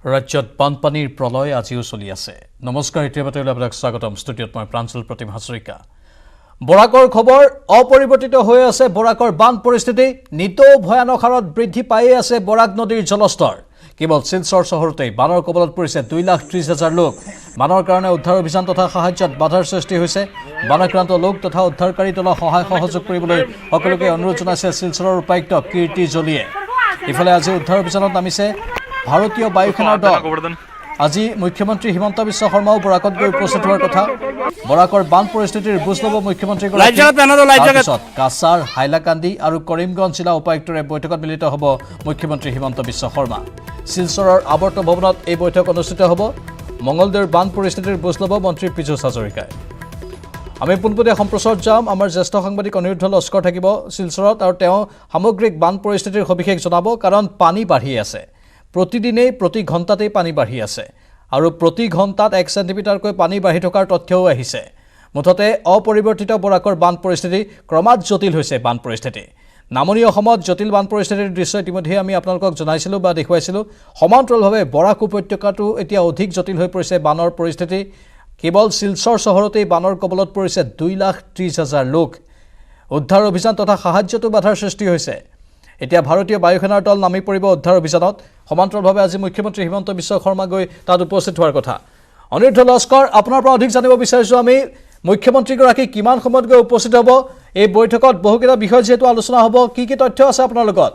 ৰাজ্যত বানপানীৰ প্ৰলয় আজিও চলি আছে। নমস্কাৰ, ইতিবাতলৈ আপোনাক স্বাগতম। ষ্টুডিঅ'ত মই প্ৰাঞ্জল প্ৰতিম হাজৰিকা। বৰাকৰ খবৰ অপৰিৱৰ্তিত হৈ আছে। বৰাকৰ বান পৰিস্থিতি নিতৌ ভয়ানক হাৰত বৃদ্ধি পায়ে আছে। বৰাক নদীৰ জলস্তৰ কেৱল শিলচৰ চহৰতেই বানৰ কবলত পৰিছে 2,30,000 লোক। বানৰ কাৰণে উদ্ধাৰ অভিযান তথা সাহায্যত বাধাৰ সৃষ্টি হৈছে। বানাক্ৰান্ত লোক তথা উদ্ধাৰকাৰী দলক সহায় সহযোগ কৰিবলৈ সকলোকে অনুৰোধ জনাইছে শিলচৰৰ উপায়ুক্ত কীৰ্তি জলিয়ে। ইফালে আজি উদ্ধাৰ অভিযানত নামিছে ভাৰতীয় বায়ুসেনাৰ দল। আজি মুখ্যমন্ত্ৰী হিমন্ত বিশ্ব শৰ্মাও বৰাকত গৈ উপস্থিত হোৱাৰ কথা। বৰাকৰ বান পৰিস্থিতিৰ বুজ ল'ব মুখ্যমন্ত্ৰীগৰাকী। কাছাৰ, হাইলাকান্দি আৰু কৰিমগঞ্জ জিলা উপায়ুক্তৰে বৈঠকত মিলিত হ'ব মুখ্যমন্ত্ৰী হিমন্ত বিশ্ব শৰ্মা। শিলচৰৰ আৱৰ্ত ভৱনত এই বৈঠক অনুষ্ঠিত হ'ব। মঙলদৈৰ বান পৰিস্থিতিৰ বুজ ল'ব মন্ত্ৰী পীযুষ হাজৰিকাই। আমি পোনপটীয়া সম্প্ৰচাৰত যাম। আমাৰ জ্যেষ্ঠ সাংবাদিক অনিৰুদ্ধ লস্কৰ থাকিব শিলচৰত আৰু তেওঁ সামগ্ৰিক বান পৰিস্থিতিৰ সবিশেষ জনাব। কাৰণ পানী বাঢ়ি আছে, প্ৰতিদিনেই প্ৰতি ঘণ্টাতেই পানী বাঢ়ি আছে আৰু প্ৰতি ঘণ্টাত 1 চেণ্টিমিটাৰকৈ পানী বাঢ়ি থকাৰ তথ্যও আহিছে। মুঠতে অপৰিৱৰ্তিত বৰাকৰ বান পৰিস্থিতি ক্ৰমাৎ জটিল হৈছে। বান পৰিস্থিতি নামনি অসমত জটিল বান পৰিস্থিতিৰ দৃশ্য ইতিমধ্যে আমি আপোনালোকক জনাইছিলোঁ বা দেখুৱাইছিলোঁ। সমান্তৰালভাৱে বৰাক উপত্যকাটো এতিয়া অধিক জটিল হৈ পৰিছে। বানৰ পৰিস্থিতি কেৱল শিলচৰ চহৰতেই বানৰ কবলত পৰিছে 2,30,000 লোক। উদ্ধাৰ অভিযান তথা সাহায্যতো বাধাৰ সৃষ্টি হৈছে। এতিয়া ভাৰতীয় বায়ুসেনাৰ দল নামি পৰিব উদ্ধাৰ অভিযানত। সমান্তৰালভাৱে আজি মুখ্যমন্ত্ৰী হিমন্ত বিশ্ব শৰ্মা গৈ তাত উপস্থিত হোৱাৰ কথা। অনিৰুদ্ধ লস্কৰ, আপোনাৰ পৰা অধিক জানিব বিচাৰিছোঁ আমি। মুখ্যমন্ত্ৰীগৰাকী কিমান সময়ত গৈ উপস্থিত হ'ব এই বৈঠকত? বহুকেইটা বিষয় যিহেতু আলোচনা হ'ব, কি কি তথ্য আছে আপোনাৰ লগত?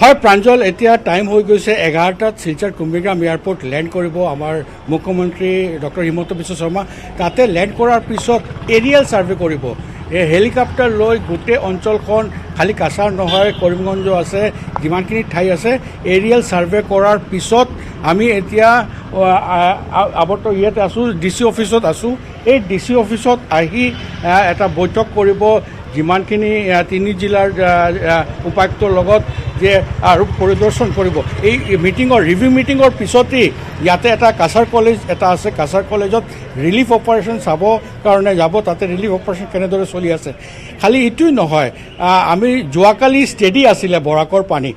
হয় প্ৰাঞ্জল, এতিয়া টাইম হৈ গৈছে 11টাত শিলচৰ কুম্ভীগ্ৰাম এয়াৰপৰ্ট লেণ্ড কৰিব আমাৰ মুখ্যমন্ত্ৰী ডক্টৰ হিমন্ত বিশ্ব শৰ্মা। তাতে লেণ্ড কৰাৰ পিছত এৰিয়েল ছাৰ্ভে কৰিব। এই হেলিকপ্টাৰ লৈ গোটেই অঞ্চলখন, খালি কাছাৰ নহয় কৰিমগঞ্জ আছে, যিমানখিনি ঠাই আছে, এৰিয়েল ছাৰ্ভে কৰাৰ পিছত আমি এতিয়া আৱৰ্ত ইয়াতে আছোঁ, DC অফিচত আছোঁ। এই DC অফিচত আহি এটা বৈঠক কৰিব যিমানখিনি 3 জিলাৰ উপায়ুক্তৰ লগত, যে আৰু পৰিদৰ্শন কৰিব। এই মিটিঙৰ ৰিভিউ মিটিঙৰ পিছতেই ইয়াতে এটা কাছাৰ কলেজ এটা আছে, কাছাৰ কলেজত ৰিলিফ অপাৰেশ্যন চাব কাৰণে যাব। তাতে ৰিলিফ অপাৰেশ্যন কেনেদৰে চলি আছে। খালি এইটোৱেই নহয়, আমি যোৱাকালি ষ্টেডি আছিলে বৰাকৰ পানী,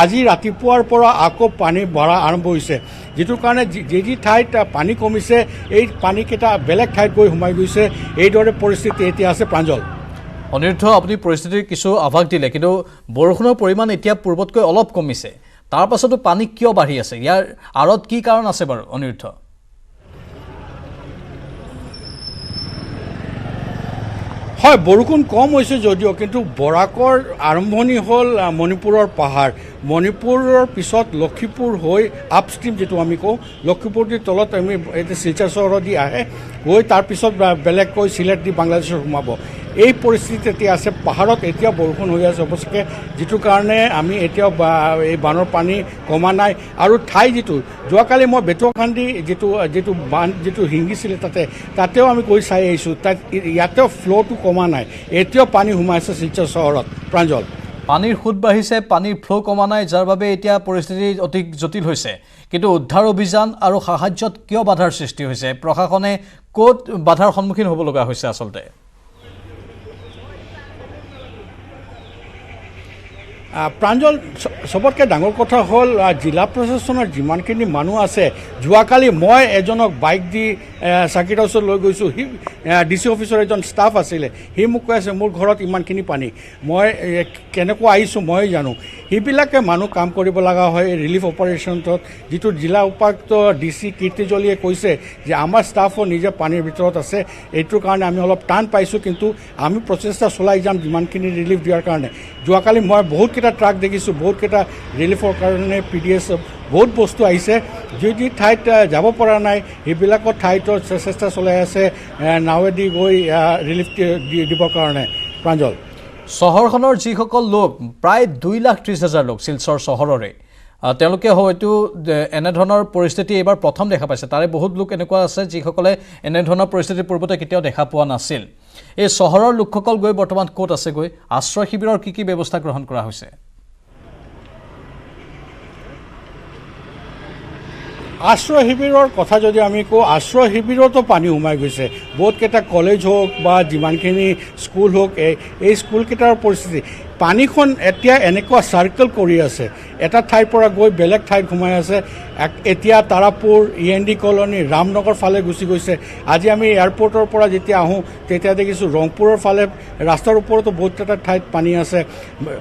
আজি ৰাতিপুৱাৰ পৰা আকৌ পানী বঢ়া আৰম্ভ হৈছে, যিটোৰ কাৰণে যি ঠাইত পানী কমিছে এই পানীকেইটা বেলেগ ঠাইত গৈ সোমাই গৈছে। এইদৰে পৰিস্থিতি এতিয়া আছে প্ৰাঞ্জল। অনিৰুদ্ধ, আপুনি পৰিস্থিতিৰ কিছু আভাস দিলে, কিন্তু বৰষুণৰ পৰিমাণ এতিয়া পূৰ্বতকৈ অলপ কমিছে। তাৰ পাছতো পানী কিয় বাঢ়ি আছে? ইয়াৰ আঁৰত কি কাৰণ আছে বাৰু অনিৰুদ্ধ? হয়, বৰষুণ কম হৈছে যদিও কিন্তু বৰাকৰ আৰম্ভণি হ'ল মণিপুৰৰ পাহাৰ। মণিপুৰৰ পিছত লক্ষীপুৰ হৈ আপষ্ট্ৰীম যিটো আমি কওঁ, লক্ষীপুৰৰ তলত আমি এতিয়া শিলচৰ চহৰত দি আহে, গৈ তাৰপিছত বেলেগকৈ চিলেট দি বাংলাদেশত সোমাব। এই পৰিস্থিতি এতিয়া আছে। পাহাৰত এতিয়া বৰষুণ হৈ আছে অৱশ্যে, যিটোৰ কাৰণে আমি এতিয়াও এই বানৰ পানী কমা নাই। আৰু ঠাই যিটো যোৱাকালি মই বেতুৱাখান্দি যিটো বান যিটো শিঙিছিলে তাতেও আমি গৈ চাই আহিছোঁ, তাত ইয়াতেও ফ্ল'টো কমা নাই, এতিয়াও পানী সোমাইছে শিলচৰ চহৰত। প্ৰাঞ্জল, পানীৰ সোঁত বাঢ়িছে, পানীৰ ফ্ল' কমা নাই, যাৰ বাবে এতিয়া পৰিস্থিতি অধিক জটিল হৈছে। কিন্তু উদ্ধাৰ অভিযান আৰু সাহায্যত কিয় বাধাৰ সৃষ্টি হৈছে? প্ৰশাসনে ক'ত বাধাৰ সন্মুখীন হ'ব লগা হৈছে আচলতে? প্ৰাঞ্জল, চবতকৈ ডাঙৰ কথা হ'ল জিলা প্ৰশাসনৰ যিমানখিনি মানুহ আছে। যোৱাকালি মই এজনক বাইক দি চাৰ্কিট হাউচত লৈ গৈছোঁ। সি DC অফিচৰ এজন ষ্টাফ আছিলে। সি মোক কৈ আছে মোৰ ঘৰত ইমানখিনি পানী, মই কেনেকুৱা আহিছোঁ মই জানো। সেইবিলাকে মানুহ কাম কৰিব লগা হয় ৰিলিফ অপাৰেশ্যনত। যিটো জিলা উপায়ুক্ত DC কীৰ্তি জলিয়ে কৈছে যে আমাৰ ষ্টাফো নিজে পানীৰ ভিতৰত আছে, এইটোৰ কাৰণে আমি অলপ টান পাইছোঁ, কিন্তু আমি প্ৰচেষ্টা চলাই যাম যিমানখিনি ৰিলিফ দিয়াৰ কাৰণে। যোৱাকালি মই বহুতকেইটা ট্ৰাক দেখিছোঁ, বহুতকেইটা ৰিলিফৰ কাৰণে PDS বহুত বস্তু আহিছে। যি ঠাইত যাব পৰা নাই সেইবিলাকৰ ঠাইতো চেষ্টা চলাই আছে নাৱেদি গৈ ৰিলিফ দিবৰ কাৰণে। প্ৰাঞ্জল, চহৰখনৰ যিসকল লোক, প্ৰায় 2,30,000 লোক শিলচৰ চহৰৰে, তেওঁলোকে হয়তো এনেধৰণৰ পৰিস্থিতি এইবাৰ প্ৰথম দেখা পাইছে। তাৰে বহুত লোক এনেকুৱা আছে যিসকলে এনেধৰণৰ পৰিস্থিতি পূৰ্বতে কেতিয়াও দেখা পোৱা নাছিল। এই চহৰৰ লোকসকল গৈ বৰ্তমান ক'ত আছে? গৈ আশ্ৰয় শিবিৰৰ কি ব্যৱস্থা গ্ৰহণ কৰা হৈছে? আশ্ৰয় শিবিৰৰ কথা যদি আমি কওঁ, আশ্ৰয় শিবিৰতো পানী সোমাই গৈছে। বহুতকেইটা কলেজ হওক বা যিমানখিনি স্কুল হওক, এই স্কুলকেইটাৰ পৰিস্থিতি, পানীখন এতিয়া এনেকুৱা চাৰ্কেল কৰি আছে, এটা ঠাইৰ পৰা গৈ বেলেগ ঠাইত সোমাই আছে। এতিয়া তাৰাপুৰ, END কলনী, ৰামনগৰ ফালে গুচি গৈছে। আজি আমি এয়াৰপৰ্টৰ পৰা যেতিয়া আহোঁ তেতিয়া দেখিছোঁ ৰংপুৰৰ ফালে ৰাস্তাৰ ওপৰতো বহুতকেইটা ঠাইত পানী আছে।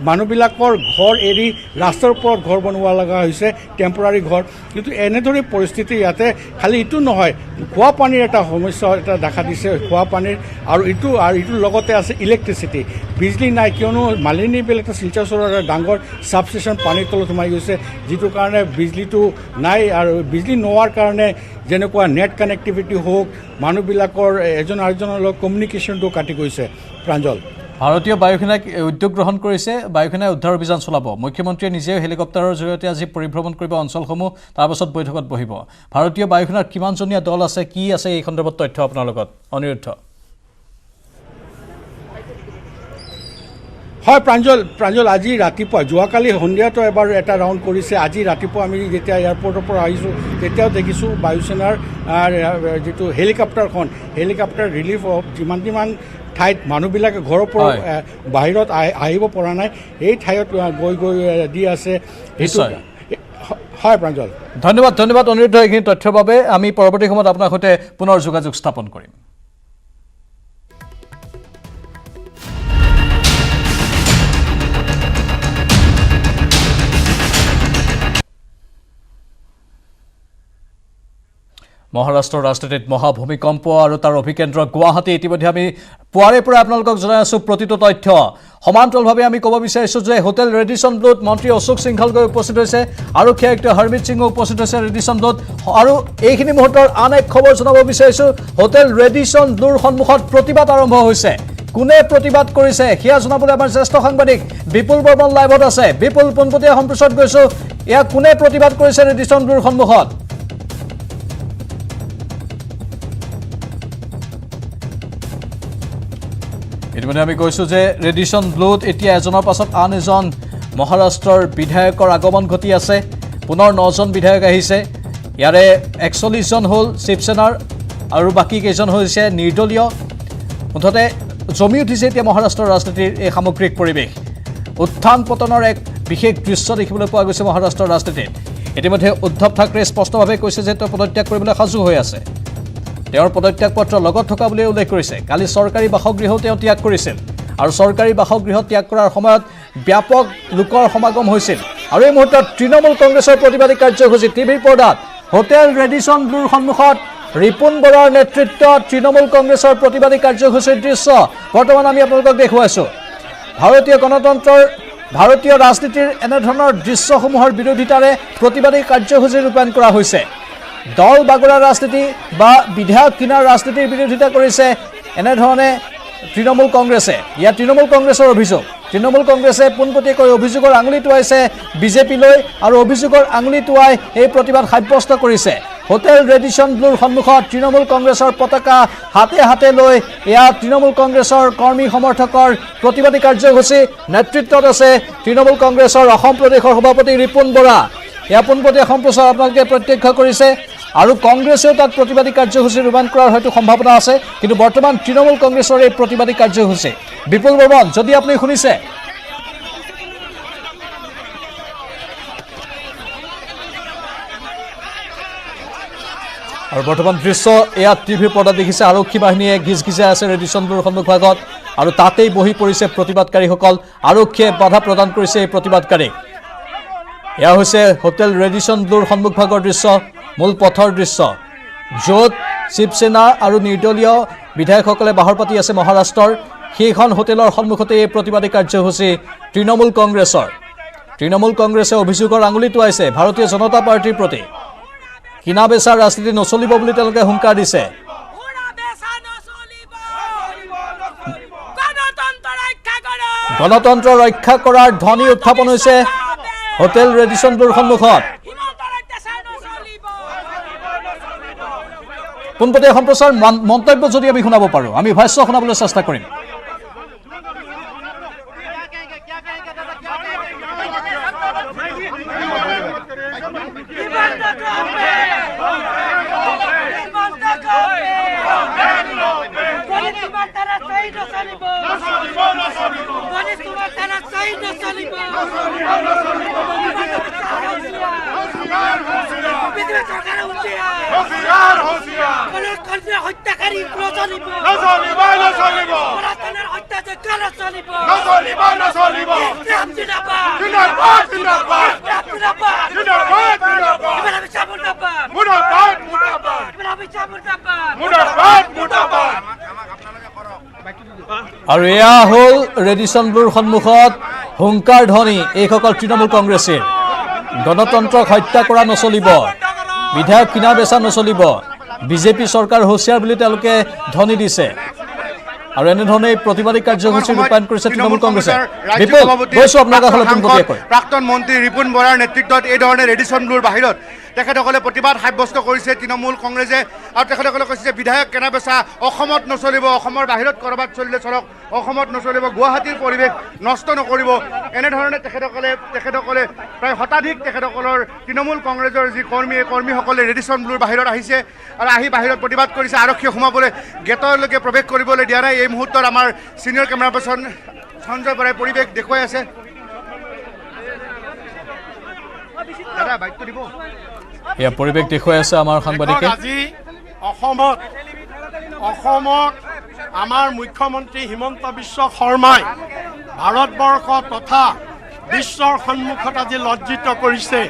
মানুহবিলাকৰ ঘৰ এৰি ৰাস্তাৰ ওপৰত ঘৰ বনোৱা লগা হৈছে, টেম্পৰাৰী ঘৰ। কিন্তু এনেদৰে পৰিস্থিতি ইয়াতে খালি ইটো নহয়, খোৱা পানীৰ এটা সমস্যা এটা দেখা দিছে, খোৱা পানীৰ। আৰু ইটোৰ লগতে আছে ইলেক্ট্ৰিচিটি, বিজলী নাই, কিয়নো মালিনী বিল এটা শিলচৰ চহৰৰ এটা ডাঙৰ ছাবষ্টেশ্যন পানীৰ তলত সোমাই গৈছে, যিটোৰ কাৰণে বিজলীটো নাই। আৰু বিজলী নোহোৱাৰ কাৰণে যেনেকুৱা নেট কানেক্টিভিটি হওক, মানুহবিলাকৰ এজন আনজনৰ লগত কমিউনিকেশ্যনটো কাটি গৈছে। প্ৰাঞ্জল, ভাৰতীয় বায়ুসেনাই উদ্যোগ গ্ৰহণ কৰিছে, বায়ুসেনাই উদ্ধাৰ অভিযান চলাব। মুখ্যমন্ত্ৰীয়ে নিজেও হেলিকপ্টাৰৰ জৰিয়তে আজি পৰিভ্ৰমণ কৰিব অঞ্চলসমূহ, তাৰ পাছত বৈঠকত বহিব। ভাৰতীয় বায়ুসেনাৰ কিমানজনীয়া দল আছে, কি আছে, এই সন্দৰ্ভত তথ্য আপোনাৰ লগত অনিৰুদ্ধ। হয় প্ৰাঞ্জল, আজি ৰাতিপুৱা, যোৱাকালি সন্ধিয়াতো এবাৰ এটা ৰাউণ্ড কৰিছে। আজি ৰাতিপুৱা আমি যেতিয়া এয়াৰপৰ্টৰ পৰা আহিছোঁ তেতিয়াও দেখিছোঁ বায়ুসেনাৰ যিটো হেলিকপ্টাৰ ৰিলিফ যিমান ঠাইত মানুহবিলাকে ঘৰৰ পৰা বাহিৰত আহিব পৰা নাই, এই ঠাইত গৈ দি আছে। হয় প্ৰাঞ্জল, ধন্যবাদ অনিৰুদ্ধ এইখিনি তথ্যৰ বাবে। আমি পৰৱৰ্তী সময়ত আপোনাৰ সৈতে পুনৰ যোগাযোগ স্থাপন কৰিম। মহাৰাষ্ট্ৰৰ ৰাজধানীত মহাভূমিকম্প আৰু তাৰ অভিকেন্দ্ৰ গুৱাহাটী। ইতিমধ্যে আমি পুৱাৰে পৰা আপোনালোকক জনাই আছোঁ প্ৰতিটো তথ্য। সমান্তৰালভাৱে আমি ক'ব বিচাৰিছোঁ যে হোটেল ৰেডিচন ব্লুত মন্ত্ৰী অশোক সিংঘল গৈ উপস্থিত হৈছে, আৰক্ষী আয়ুক্ত হৰমিত সিঙো উপস্থিত হৈছে ৰেডিচন ব্লুত। আৰু এইখিনি মুহূৰ্তৰ আন এক খবৰ জনাব বিচাৰিছোঁ, হোটেল ৰেডিচন ব্লুৰ সন্মুখত প্ৰতিবাদ আৰম্ভ হৈছে। কোনে প্ৰতিবাদ কৰিছে সেয়া জনাবলৈ আমাৰ জ্যেষ্ঠ সাংবাদিক বিপুল বৰ্মন লাইভত আছে। বিপুল, পোনপটীয়া সম্প্ৰচাৰত গৈছোঁ, এয়া কোনে প্ৰতিবাদ কৰিছে ৰেডিচন ব্লুৰ সন্মুখত? ইতিমধ্যে আমি কৈছোঁ যে ৰেডিচন ব্লুত এতিয়া এজনৰ পাছত আন এজন মহাৰাষ্ট্ৰৰ বিধায়কৰ আগমন ঘটি আছে। পুনৰ 9জন বিধায়ক আহিছে। ইয়াৰে 41জন হ'ল শিৱসেনাৰ আৰু বাকী কেইজন হৈছে নিৰ্দলীয়। মুঠতে জমি উঠিছে এতিয়া মহাৰাষ্ট্ৰৰ ৰাজনীতিৰ এই সামগ্ৰিক পৰিৱেশ। উত্থান পতনৰ এক বিশেষ দৃশ্য দেখিবলৈ পোৱা গৈছে মহাৰাষ্ট্ৰৰ ৰাজনীতিত। ইতিমধ্যে উদ্ধৱ ঠাকৰে স্পষ্টভাৱে কৈছে যে তেওঁ পদত্যাগ কৰিবলৈ সাজু হৈ আছে। তেওঁৰ পদত্যাগ পত্ৰ লগত থকা বুলি উল্লেখ কৰিছে। কালি চৰকাৰী বাসগৃহও তেওঁ ত্যাগ কৰিছিল আৰু চৰকাৰী বাসগৃহ ত্যাগ কৰাৰ সময়ত ব্যাপক লোকৰ সমাগম হৈছিল। আৰু এই মুহূৰ্তত তৃণমূল কংগ্ৰেছৰ প্ৰতিবাদী কাৰ্যসূচী টিভিৰ পৰ্দাত হোটেল ৰেডিচন ব্লুৰ সন্মুখত ৰিপুণ বৰাৰ নেতৃত্বত তৃণমূল কংগ্ৰেছৰ প্ৰতিবাদী কাৰ্যসূচীৰ দৃশ্য বৰ্তমান আমি আপোনালোকক দেখুৱাইছোঁ। ভাৰতীয় ৰাজনীতিৰ এনেধৰণৰ দৃশ্যসমূহৰ বিৰোধিতাৰে প্ৰতিবাদী কাৰ্যসূচী ৰূপায়ণ কৰা হৈছে। দল বাগৰা ৰাজনীতি বা বিধায়ক কিনাৰ ৰাজনীতিৰ বিৰোধিতা কৰিছে এনেধৰণে তৃণমূল কংগ্ৰেছে। ইয়াত তৃণমূল কংগ্ৰেছৰ অভিযোগ, তৃণমূল কংগ্ৰেছে পোনপটীয়াকৈ অভিযোগৰ আঙুলি টোৱাইছে বিজেপিলৈ আৰু অভিযোগৰ আঙুলি টোৱাই এই প্ৰতিবাদ সাব্যস্ত কৰিছে। হোটেল ৰেডিচন ব্লুৰ সন্মুখত তৃণমূল কংগ্ৰেছৰ পতাকা হাতে হাতে লৈ এয়া তৃণমূল কংগ্ৰেছৰ কৰ্মী সমৰ্থকৰ প্ৰতিবাদী কাৰ্যসূচী। নেতৃত্বত আছে তৃণমূল কংগ্ৰেছৰ অসম প্ৰদেশৰ সভাপতি ৰিপুণ বৰা। এয়া পোনপটীয়া সম্প্ৰচাৰ আপোনালোকে প্ৰত্যক্ষ কৰিছে আৰু কংগ্ৰেছেও তাত প্ৰতিবাদী কাৰ্যসূচী ৰূপায়ণ কৰাৰ হয়তো সম্ভাৱনা আছে। কিন্তু বৰ্তমান তৃণমূল কংগ্ৰেছৰ এই প্ৰতিবাদী কাৰ্যসূচী। বিপুল বৰ্মন, যদি আপুনি শুনিছে। আৰু বৰ্তমান দৃশ্য এয়া টিভিৰ পৰ্দাত দেখিছে, আৰক্ষী বাহিনীয়ে ঘিচঘিচাই আছে ৰেডিচন ব্লুৰ সন্মুখভাগত আৰু তাতেই বহি পৰিছে প্ৰতিবাদকাৰীসকল। আৰক্ষীয়ে বাধা প্ৰদান কৰিছে এই প্ৰতিবাদকাৰীক। এয়া হৈছে হোটেল ৰেডিচন ব্লুৰ সন্মুখভাগৰ দৃশ্য, মূল পথৰ দৃশ্য, য'ত শিৱসেনা আৰু নিৰ্দলীয় বিধায়কসকলে বাহৰ পাতি আছে মহাৰাষ্ট্ৰৰ। সেইখন হোটেলৰ সন্মুখতে এই প্ৰতিবাদী কাৰ্যসূচী তৃণমূল কংগ্ৰেছৰ। তৃণমূল কংগ্ৰেছে অভিযোগৰ আঙুলি টোৱাইছে ভাৰতীয় জনতা পাৰ্টীৰ প্ৰতি। কিনা বেচাৰ ৰাজনীতি নচলিব বুলি তেওঁলোকে হুংকাৰ দিছে। গণতন্ত্ৰ ৰক্ষা কৰাৰ ধ্বনি উত্থাপন হৈছে হোটেল ৰেডিচন ব্লুৰ সন্মুখত। পোনপটীয়া সম্প্ৰচাৰ মন্তব্য যদি আমি শুনাব পাৰোঁ, আমি ভাষ্য শুনাবলৈ চেষ্টা কৰিম। হত্যাকাৰী প্ৰচলিত আৰু এয়া হ'ল ৰেডিচন ব্লুৰ সন্মুখত হুংকাৰ ধ্বনি এইসকল তৃণমূল কংগ্ৰেছীৰ গণতন্ত্ৰক হত্যা কৰা নচলিব বিধায়ক কিনা বেচা নচলিব বিজেপি চৰকাৰ হুঁচিয়াৰ বুলি তেওঁলোকে ধ্বনি দিছে আৰু এনেধৰণে প্ৰতিবাদী কাৰ্যসূচী ৰূপায়ণ কৰিছে তৃণমূল কংগ্ৰেছে বিপুল গৈছো আপোনাৰ কাষলৈ পোনপটীয়াকৈ প্ৰাক্তন মন্ত্ৰী ৰিপুণ বৰাৰ নেতৃত্বত এই ধৰণে ৰেডিচন ব্লুৰ বাহিৰত তেখেতসকলে প্ৰতিবাদ সাব্যস্ত কৰিছে তৃণমূল কংগ্ৰেছে আৰু তেখেতসকলে কৈছে যে বিধায়ক কেনা বেচা অসমত নচলিব অসমৰ বাহিৰত ক'ৰবাত চলিলে চলক অসমত নচলিব গুৱাহাটীৰ পৰিৱেশ নষ্ট নকৰিব এনেধৰণে তেখেতসকলে প্ৰায় শতাধিক তেখেতসকলৰ তৃণমূল কংগ্ৰেছৰ যি কৰ্মীসকলে ৰেডিচন ব্লুৰ বাহিৰত আহিছে আৰু আহি বাহিৰত প্ৰতিবাদ কৰিছে আৰক্ষীয়ে সোমাবলৈ গেটলৈকে প্ৰৱেশ কৰিবলৈ দিয়া নাই এই মুহূৰ্তত আমাৰ ছিনিয়ৰ কেমেৰা পাৰ্চন সঞ্জয় বৰাই পৰিৱেশ দেখুৱাই আছে দাদা বাইকটো দিব এয়া পৰিৱেশ দেখুৱাই আছে আমাৰ সাংবাদিকে আজি অসমত আমাৰ মুখ্যমন্ত্ৰী হিমন্ত বিশ্ব শৰ্মাই ভাৰতবৰ্ষ তথা বিশ্বৰ সন্মুখত আজি লজ্জিত কৰিছে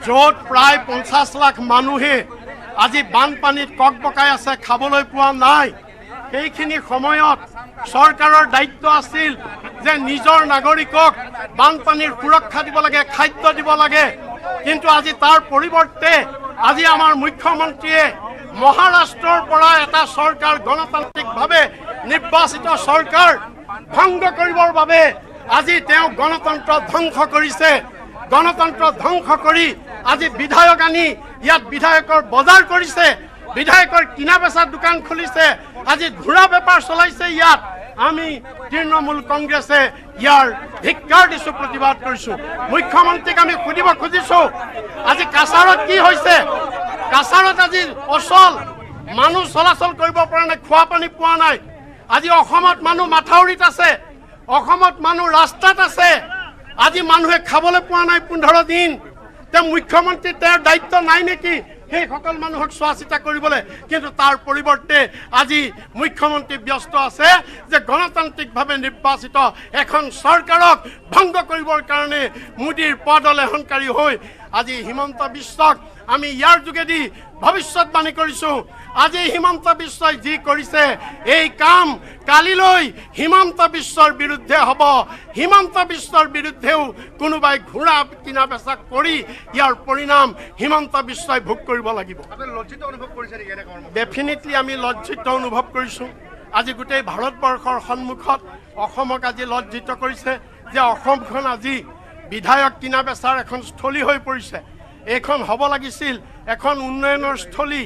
য'ত প্ৰায় 50 লাখ মানুহে আজি বানপানীত ককবকাই আছে খাবলৈ পোৱা নাই সেইখিনি সময়ত চৰকাৰৰ দায়িত্ব আছিল যে নিজৰ নাগৰিকক বানপানীৰ সুৰক্ষা দিব লাগে খাদ্য দিব লাগে কিন্তু আজি তাৰ পৰিৱৰ্তে আজি আমাৰ মুখ্যমন্ত্ৰীয়ে মহাৰাষ্ট্ৰৰ পৰা এটা চৰকাৰ গণতান্ত্ৰিকভাৱে নিৰ্বাচিত চৰকাৰ ভংগ কৰিবৰ বাবে আজি তেওঁ গণতন্ত্ৰ ধ্বংস কৰিছে গণতন্ত্ৰ ধ্বংস কৰি আজি বিধায়ক আনি ইয়াত বিধায়কৰ বজাৰ কৰিছে বিধায়কৰ কিনা বেচা দোকান খুলিছে আজি ঘোঁৰা বেপাৰ চলাইছে ইয়াত আমি তৃণমূল কংগ্ৰেছে ইয়াৰ ধিক্কাৰ দিছোঁ প্ৰতিবাদ কৰিছোঁ মুখ্যমন্ত্ৰীক আমি সুধিব খুজিছোঁ আজি কাছাৰত কি হৈছে কাছাৰত আজি অচল মানুহ চলাচল কৰিব পৰা নাই খোৱা পানী পোৱা নাই আজি অসমত মানুহ মাথাউৰিত আছে অসমত মানুহ ৰাস্তাত আছে আজি মানুহে খাবলৈ পোৱা নাই 15 দিন তেওঁ মুখ্যমন্ত্ৰী তেওঁৰ দায়িত্ব নাই নেকি সেই সকল মানুহক চোৱা চিতা কৰিবলৈ কিন্তু তাৰ পৰিৱৰ্তে আজি মুখ্যমন্ত্ৰী ব্যস্ত আছে যে গণতান্ত্ৰিকভাৱে নিৰ্বাচিত এখন চৰকাৰক ভংগ কৰিবৰ কাৰণে মোদীৰ পদলেহনকাৰী হৈ আজি হিমন্ত বিশ্বক আমি ইয়াৰ যোগেদি ভৱিষ্যতবাণী কৰিছোঁ আজি হিমন্ত বিশ্বই যি কৰিছে এই কাম কালিলৈ হিমন্ত বিশ্বৰ বিৰুদ্ধে হ'ব হিমন্ত বিশ্বৰ বিৰুদ্ধেও কোনোবাই ঘোঁৰা কিনা বেচা কৰি ইয়াৰ পৰিণাম হিমন্ত বিশ্বই ভোগ কৰিব লাগিব লজ্জিত অনুভৱ কৰিছে নেকি এনে কৰ্ম ডেফিনেটলি আমি লজ্জিত অনুভৱ কৰিছোঁ আজি গোটেই ভাৰতবৰ্ষৰ সন্মুখত অসমক আজি লজ্জিত কৰিছে যে অসমখন আজি বিধায়ক কিনা বেচাৰ এখন স্থলী হৈ পৰিছে এইখন হ'ব লাগিছিল এখন উন্নয়নৰ স্থলী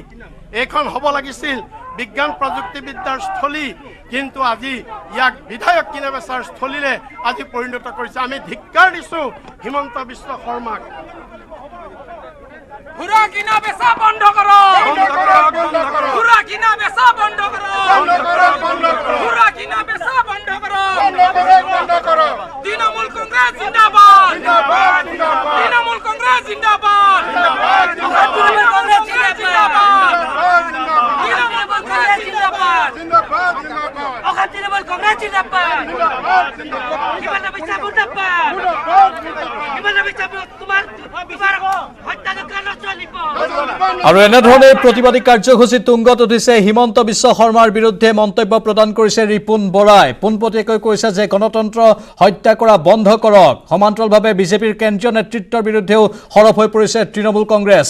এইখন হ'ব লাগিছিল বিজ্ঞান প্ৰযুক্তিবিদ্যাৰ স্থলী কিন্তু আজি ইয়াক বিধায়ক কিনা বেচাৰ স্থলীলৈ আজি পৰিণত কৰিছে আমি ধিক্কাৰ দিছোঁ হিমন্ত বিশ্ব শৰ্মাক ঘোঁৰা কিনা বেচা বন্ধ কৰক ঘোঁৰা কিনা বেচা বন্ধ কৰক ঘোঁৰা কিনা বেচা বন্ধ কৰক তৃণমূল কংগ্ৰেছ জিন্দাবাদ তৃণমূল কংগ্ৰেছ জিন্দাবাদ তৃণমূল কংগ্ৰেছ জিন্দাবাদ তৃণমূল কংগ্ৰেছ জিন্দাবাদ অসম তৃণমূল কংগ্ৰেছ জিন্দাবাদ হিমন্ত বিশ্ব মুৰ্দাবাদ হিমন্ত বিশ্ব তোমাৰ হত্যাকাণ্ড চলিব আৰু এনেধৰণে প্ৰতিবাদী কাৰ্যসূচী তুংগত উঠিছে হিমন্ত বিশ্ব শৰ্মাৰ বিৰুদ্ধে মন্তব্য প্ৰদান কৰিছে ৰিপুণ বৰাই পোনপটীয়াকৈ কৈছে যে গণতন্ত্ৰ হত্যা কৰা বন্ধ কৰক সমান্তৰালভাৱে বিজেপিৰ কেন্দ্ৰীয় নেতৃত্বৰ বিৰুদ্ধেও সৰব হৈ পৰিছে তৃণমূল কংগ্ৰেছ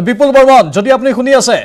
বিপুল বৰ্মন যদি আপুনি শুনি আছে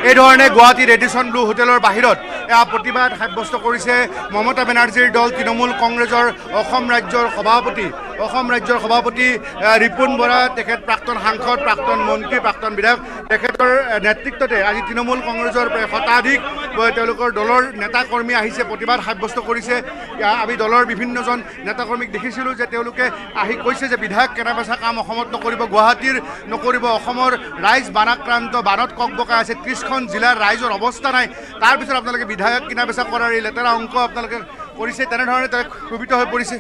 এই ধৰণে গুৱাহাটী ৰেডিচন ব্লু হোটেলৰ বাহিৰত এয়া প্ৰতিবাদ সাব্যস্ত কৰিছে মমতা বেনাৰ্জীৰ দল তৃণমূল কংগ্ৰেছৰ অসম ৰাজ্যৰ সভাপতি অসম ৰাজ্যৰ সভাপতি ৰিপুণ বৰা, তেখেত প্ৰাক্তন সাংসদ, প্ৰাক্তন মন্ত্ৰী, প্ৰাক্তন বিধায়ক, তেখেতৰ নেতৃত্বতে আজি তৃণমূল কংগ্ৰেছৰ প্ৰায় শতাধিক তেওঁলোকৰ দলৰ নেতাকৰ্মী আহিছে, প্ৰতিবাদ সাব্যস্ত কৰিছে। আমি দলৰ বিভিন্নজন নেতাকৰ্মীক দেখিছিলোঁ যে তেওঁলোকে আহি কৈছে যে বিধায়ক কেনা বেচা কাম অসমত নকৰিব, গুৱাহাটীৰ নকৰিব। অসমৰ ৰাইজ বানাক্ৰান্ত, বানত ককবকাই আছে, 30খন জিলাৰ ৰাইজৰ অৱস্থা নাই। তাৰপিছত আপোনালোকে বিধায়ক কিনা বেচা কৰাৰ এই লেতেৰা অংক আপোনালোকে কৰিছে, তেনেধৰণে তেওঁ ক্ষোভিত হৈ পৰিছে।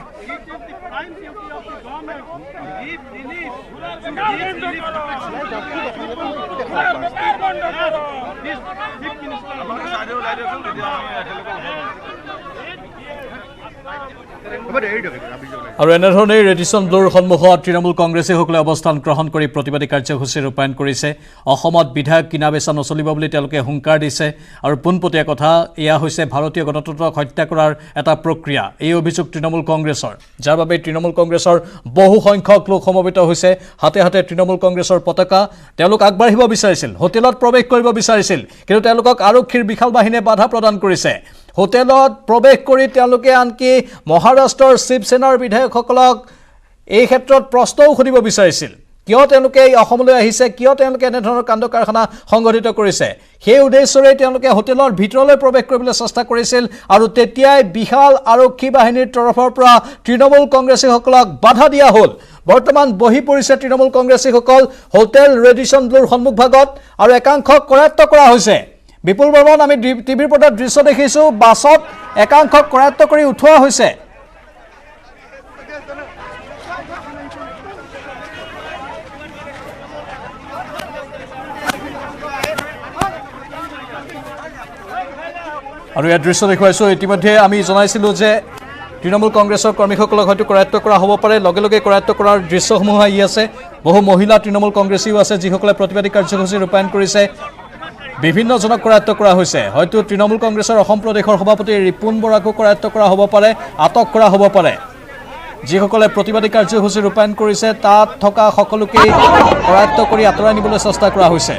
আৰু এনেধৰণে ৰেডিছন ব্লুৰ সন্মুখত তৃণমূল কংগ্ৰেছীসকলে অৱস্থান গ্ৰহণ কৰি প্ৰতিবাদী কাৰ্যসূচী ৰূপায়ণ কৰিছে। অসমত বিধায়ক কিনা বেচা নচলিব বুলি তেওঁলোকে হুংকাৰ দিছে। আৰু পোনপটীয়া কথা, এয়া হৈছে ভাৰতীয় গণতন্ত্ৰক হত্যা কৰাৰ এটা প্ৰক্ৰিয়া। এই অভিযোগ তৃণমূল কংগ্ৰেছৰ, যাৰ বাবে তৃণমূল কংগ্ৰেছৰ বহু সংখ্যক লোক সমবেত হৈছে। হাতে হাতে তৃণমূল কংগ্ৰেছৰ পতাকা। তেওঁলোক আগবাঢ়িব বিচাৰিছিল, হোটেলত প্ৰৱেশ কৰিব বিচাৰিছিল, কিন্তু তেওঁলোকক আৰক্ষীৰ বিশাল বাহিনীয়ে বাধা প্ৰদান কৰিছে। হোটেলত প্ৰৱেশ কৰি তেওঁলোকে আনকি মহাৰাষ্ট্ৰৰ শিৱসেনাৰ বিধায়কসকলক এই ক্ষেত্ৰত প্ৰশ্নও সুধিব বিচাৰিছিল, কিয় তেওঁলোকে এই অসমলৈ আহিছে, কিয় তেওঁলোকে এনেধৰণৰ কাণ্ড কাৰখানা সংঘটিত কৰিছে। সেই উদ্দেশ্যৰে তেওঁলোকে হোটেলৰ ভিতৰলৈ প্ৰৱেশ কৰিবলৈ চেষ্টা কৰিছিল। আৰু তেতিয়াই বিশাল আৰক্ষী বাহিনীৰ তৰফৰ পৰা তৃণমূল কংগ্ৰেছীসকলক বাধা দিয়া হ'ল। বৰ্তমান বহি পৰিছে তৃণমূল কংগ্ৰেছীসকল হোটেল ৰেডিছন ব্লুৰ সন্মুখভাগত, আৰু একাংশক কৰায়ত্ব কৰা হৈছে। বিপুল বৰ্মন, আমি টিভিৰ পৰ্দাত দৃশ্য দেখিছোঁ, বাছত একাংশক কৰায়ত্ব কৰি উঠোৱা হৈছে। আৰু ইয়াৰ দৃশ্য দেখুৱাইছোঁ। ইতিমধ্যে আমি জনাইছিলোঁ যে তৃণমূল কংগ্ৰেছৰ কৰ্মীসকলক হয়তো কৰায়ত্ব কৰা হ'ব পাৰে। লগে লগে কৰায়ত্ব কৰাৰ দৃশ্যসমূহ আহি আছে। বহু মহিলা তৃণমূল কংগ্ৰেছীও আছে যিসকলে প্ৰতিবাদী কাৰ্যসূচী ৰূপায়ণ কৰিছে। বিভিন্নজনক কৰায়ত্ব কৰা হৈছে। হয়তো তৃণমূল কংগ্ৰেছৰ অসম প্ৰদেশৰ সভাপতি ৰিপুণ বৰাকো কৰায়ত্ব কৰা হ'ব পাৰে, আটক কৰা হ'ব পাৰে। যিসকলে প্ৰতিবাদী কাৰ্যসূচী ৰূপায়ণ কৰিছে তাত থকা সকলোকেই কৰায়ত্ব কৰি আঁতৰাই নিবলৈ চেষ্টা কৰা হৈছে।